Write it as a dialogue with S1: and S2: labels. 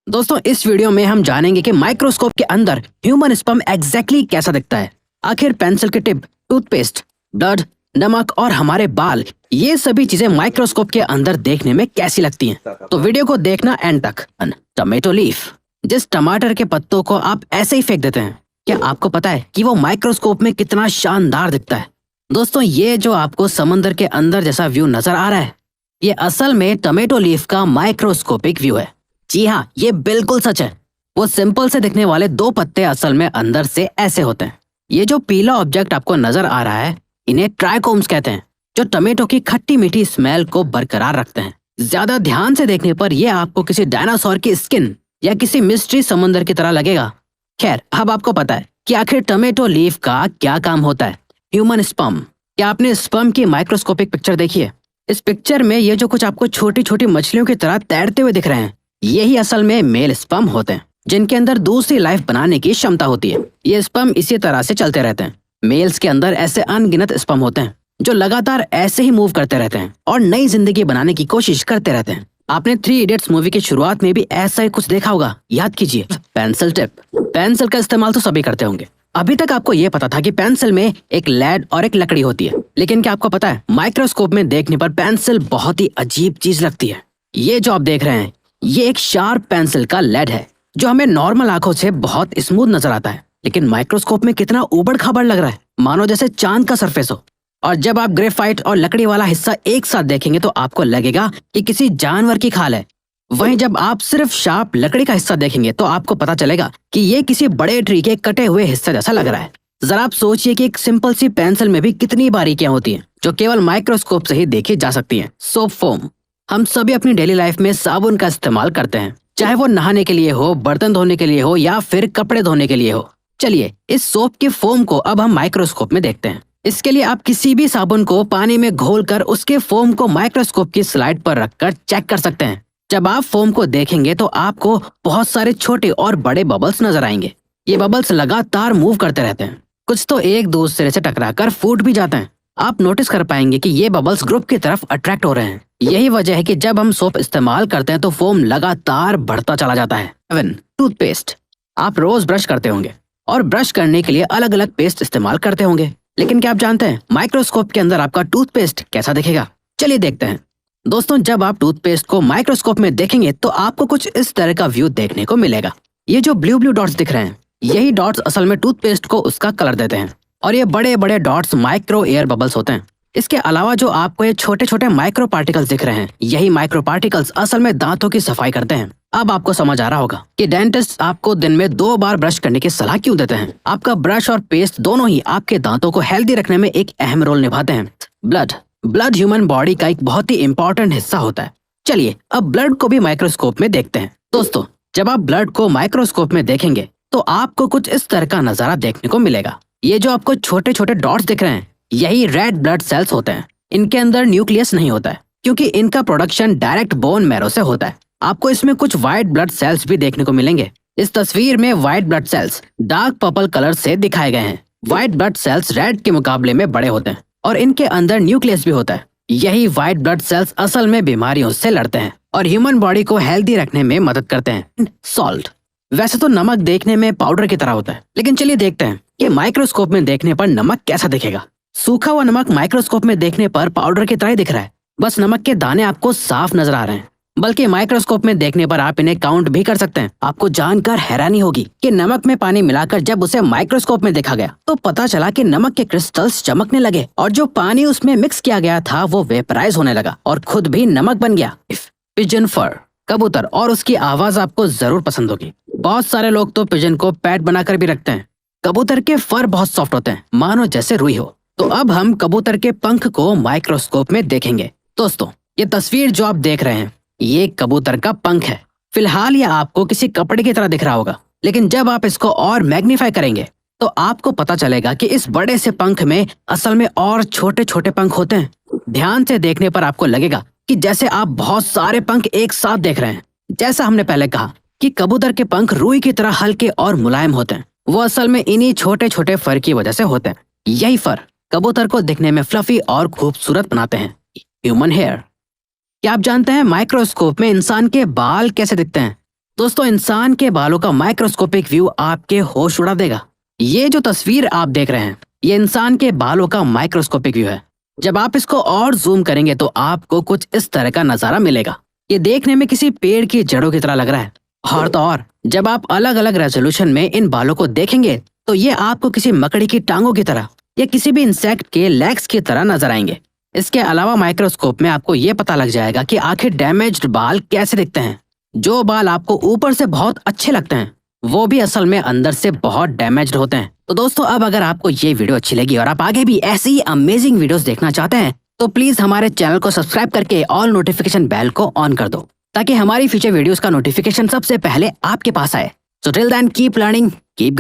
S1: दोस्तों इस वीडियो में हम जानेंगे कि माइक्रोस्कोप के अंदर ह्यूमन स्पर्म एग्जैक्टली कैसा दिखता है। आखिर पेंसिल की टिप, टूथपेस्ट, ब्लड, नमक और हमारे बाल, ये सभी चीजें माइक्रोस्कोप के अंदर देखने में कैसी लगती हैं। तो वीडियो को देखना एंड तक। टमेटो लीफ, जिस टमाटर के पत्तों को आप ऐसे ही फेंक देते हैं, क्या आपको पता है कि वो माइक्रोस्कोप में कितना शानदार दिखता है। दोस्तों ये जो आपको समंदर के अंदर जैसा व्यू नजर आ रहा है, ये असल में टमेटो लीफ का माइक्रोस्कोपिक व्यू है। जी हाँ, ये बिल्कुल सच है। वो सिंपल से दिखने वाले दो पत्ते असल में अंदर से ऐसे होते हैं। ये जो पीला ऑब्जेक्ट आपको नजर आ रहा है, इन्हें ट्राइकोम्स कहते हैं, जो टमेटो की खट्टी मीठी स्मेल को बरकरार रखते हैं। ज्यादा ध्यान से देखने पर यह आपको किसी डायनासोर की स्किन या किसी मिस्ट्री समुद्र की तरह लगेगा। खैर, अब आपको पता है कि आखिर टमेटो लीफ का क्या काम होता है। ह्यूमन स्पर्म, क्या आपने स्पर्म की माइक्रोस्कोपिक पिक्चर देखी है? इस पिक्चर में ये जो कुछ आपको छोटी छोटी मछलियों की तरह तैरते हुए दिख रहे हैं, यही असल में मेल स्पर्म होते हैं, जिनके अंदर दूसरी लाइफ बनाने की क्षमता होती है। ये स्पर्म इसी तरह से चलते रहते हैं। मेल्स के अंदर ऐसे अनगिनत स्पर्म होते हैं जो लगातार ऐसे ही मूव करते रहते हैं और नई जिंदगी बनाने की कोशिश करते रहते हैं। आपने 3 इडियट्स मूवी की शुरुआत में भी ऐसा ही कुछ देखा होगा। याद कीजिए, पेंसिल टिप। पेंसिल का इस्तेमाल तो सभी करते होंगे। अभी तक आपको ये पता था कि पेंसिल में एक लेड और एक लकड़ी होती है, लेकिन क्या आपको पता है माइक्रोस्कोप में देखने पर पेंसिल बहुत ही अजीब चीज लगती है। ये जो आप देख रहे हैं, ये एक शार्प पेंसिल का लेड है, जो हमें नॉर्मल आंखों से बहुत स्मूथ नजर आता है, लेकिन माइक्रोस्कोप में कितना उबड़ खाबड़ लग रहा है, मानो जैसे चांद का सरफेस हो। और जब आप ग्रेफाइट और लकड़ी वाला हिस्सा एक साथ देखेंगे तो आपको लगेगा कि किसी जानवर की खाल है। वहीं जब आप सिर्फ शार्प लकड़ी का हिस्सा देखेंगे तो आपको पता चलेगा कि ये किसी बड़े ट्री के कटे हुए हिस्से जैसा लग रहा है। जरा आप सोचिए कि एक सिंपल सी पेंसिल में भी कितनी बारीकियां होती हैं, जो केवल माइक्रोस्कोप से ही देखी जा सकती हैं। सोप फोम, हम सभी अपनी डेली लाइफ में साबुन का इस्तेमाल करते हैं, चाहे वो नहाने के लिए हो, बर्तन धोने के लिए हो या फिर कपड़े धोने के लिए हो। चलिए इस सोप के फोम को अब हम माइक्रोस्कोप में देखते हैं। इसके लिए आप किसी भी साबुन को पानी में घोलकर उसके फोम को माइक्रोस्कोप की स्लाइड पर रखकर चेक कर सकते हैं। जब आप फोम को देखेंगे तो आपको बहुत सारे छोटे और बड़े बबल्स नजर आएंगे। ये बबल्स लगातार मूव करते रहते हैं, कुछ तो एक दूसरे से टकराकर फूट भी जाते हैं। आप नोटिस कर पाएंगे कि ये बबल्स ग्रुप की तरफ अट्रैक्ट हो रहे हैं। यही वजह है कि जब हम सोप इस्तेमाल करते हैं तो फोम लगातार बढ़ता चला जाता है। टूथपेस्ट, आप रोज ब्रश करते होंगे और ब्रश करने के लिए अलग अलग पेस्ट इस्तेमाल करते होंगे, लेकिन क्या आप जानते हैं माइक्रोस्कोप के अंदर आपका टूथपेस्ट कैसा दिखेगा? चलिए देखते हैं। दोस्तों जब आप टूथपेस्ट को माइक्रोस्कोप में देखेंगे तो आपको कुछ इस तरह का व्यू देखने को मिलेगा। ये जो ब्लू ब्लू डॉट्स दिख रहे हैं, यही डॉट्स असल में टूथपेस्ट को उसका कलर देते हैं, और ये बड़े बड़े डॉट्स माइक्रो एयर बबल्स होते हैं। इसके अलावा जो आपको ये छोटे छोटे माइक्रो पार्टिकल्स दिख रहे हैं, यही माइक्रो पार्टिकल्स असल में दांतों की सफाई करते हैं। अब आपको समझ आ रहा होगा कि डेंटिस्ट आपको दिन में 2 बार ब्रश करने की सलाह क्यों देते हैं। आपका ब्रश और पेस्ट दोनों ही आपके दांतों को हेल्दी रखने में एक अहम रोल निभाते हैं। ब्लड ह्यूमन बॉडी का एक बहुत ही इंपॉर्टेंट हिस्सा होता है। चलिए अब ब्लड को भी माइक्रोस्कोप में देखते हैं। दोस्तों जब आप ब्लड को माइक्रोस्कोप में देखेंगे तो आपको कुछ इस तरह का नजारा देखने को मिलेगा। ये जो आपको छोटे छोटे डॉट्स दिख रहे हैं, यही रेड ब्लड सेल्स होते हैं। इनके अंदर न्यूक्लियस नहीं होता है, क्योंकि इनका प्रोडक्शन डायरेक्ट बोन मैरो से होता है। आपको इसमें कुछ व्हाइट ब्लड सेल्स भी देखने को मिलेंगे। इस तस्वीर में white blood cells dark purple colour से दिखाए गए हैं। व्हाइट ब्लड सेल्स रेड के मुकाबले में बड़े होते हैं और इनके अंदर न्यूक्लियस भी होता है। यही व्हाइट ब्लड सेल्स असल में बीमारियों से लड़ते हैं और ह्यूमन बॉडी को हेल्दी रखने में मदद करते हैं। सॉल्ट, वैसे तो नमक देखने में पाउडर की तरह होता है, लेकिन चलिए देखते हैं कि माइक्रोस्कोप में देखने पर नमक कैसा दिखेगा। सूखा हुआ नमक माइक्रोस्कोप में देखने पर पाउडर की तरह ही दिख रहा है, बस नमक के दाने आपको साफ नजर आ रहे हैं। बल्कि माइक्रोस्कोप में देखने पर आप इन्हें काउंट भी कर सकते हैं। आपको जानकर हैरानी होगी कि नमक में पानी मिलाकर जब उसे माइक्रोस्कोप में देखा गया तो पता चला कि नमक के क्रिस्टल्स चमकने लगे और जो पानी उसमें मिक्स किया गया था वो वेपराइज होने लगा और खुद भी नमक बन गया। पिजन फर, कबूतर, और उसकी आवाज आपको जरूर पसंद होगी। बहुत सारे लोग तो पिजन को पेट बनाकर भी रखते हैं। कबूतर के फर बहुत सॉफ्ट होते हैं, मानो जैसे रुई हो। तो अब हम कबूतर के पंख को माइक्रोस्कोप में देखेंगे। दोस्तों ये तस्वीर जो आप देख रहे हैं, ये कबूतर का पंख है। फिलहाल ये आपको किसी कपड़े की तरह दिख रहा होगा, लेकिन जब आप इसको और मैग्नीफाई करेंगे तो आपको पता चलेगा कि इस बड़े से पंख में असल में और छोटे छोटे पंख होते हैं। ध्यान से देखने पर आपको लगेगा कि जैसे आप बहुत सारे पंख एक साथ देख रहे हैं। जैसा हमने पहले कहा कि कबूतर के पंख रुई की तरह हल्के और मुलायम होते हैं, वो असल में इन्हीं छोटे छोटे फर की वजह से होते हैं। यही फर कबूतर को दिखने में फ्लफी और खूबसूरत बनाते हैं। ह्यूमन हेयर, क्या आप जानते हैं माइक्रोस्कोप में इंसान के बाल कैसे दिखते हैं? दोस्तों, इंसान के बालों का माइक्रोस्कोपिक व्यू आपके होश उड़ा देगा। ये जो तस्वीर आप देख रहे हैं, ये इंसान के बालों का माइक्रोस्कोपिक व्यू है। जब आप इसको और जूम करेंगे तो आपको कुछ इस तरह का नजारा मिलेगा। ये देखने में किसी पेड़ की जड़ों की तरह लग रहा है। और तो और, जब आप अलग अलग रेजोल्यूशन में इन बालों को देखेंगे तो ये आपको किसी मकड़ी की टांगों की तरह या किसी भी इंसेक्ट के लेग्स की तरह नजर आएंगे। इसके अलावा माइक्रोस्कोप में आपको ये पता लग जाएगा कि आखिर डैमेज्ड बाल कैसे दिखते हैं। जो बाल आपको ऊपर से बहुत अच्छे लगते हैं, वो भी असल में अंदर से बहुत डैमेज्ड होते हैं। तो दोस्तों, अब अगर आपको ये वीडियो अच्छी लगी और आप आगे भी ऐसी ही अमेजिंग वीडियोस देखना चाहते हैं तो प्लीज हमारे चैनल को सब्सक्राइब करके ऑल नोटिफिकेशन बेल को ऑन कर दो, ताकि हमारी फ्यूचर वीडियोस का नोटिफिकेशन सबसे पहले आपके पास आए। So till then keep learning, keep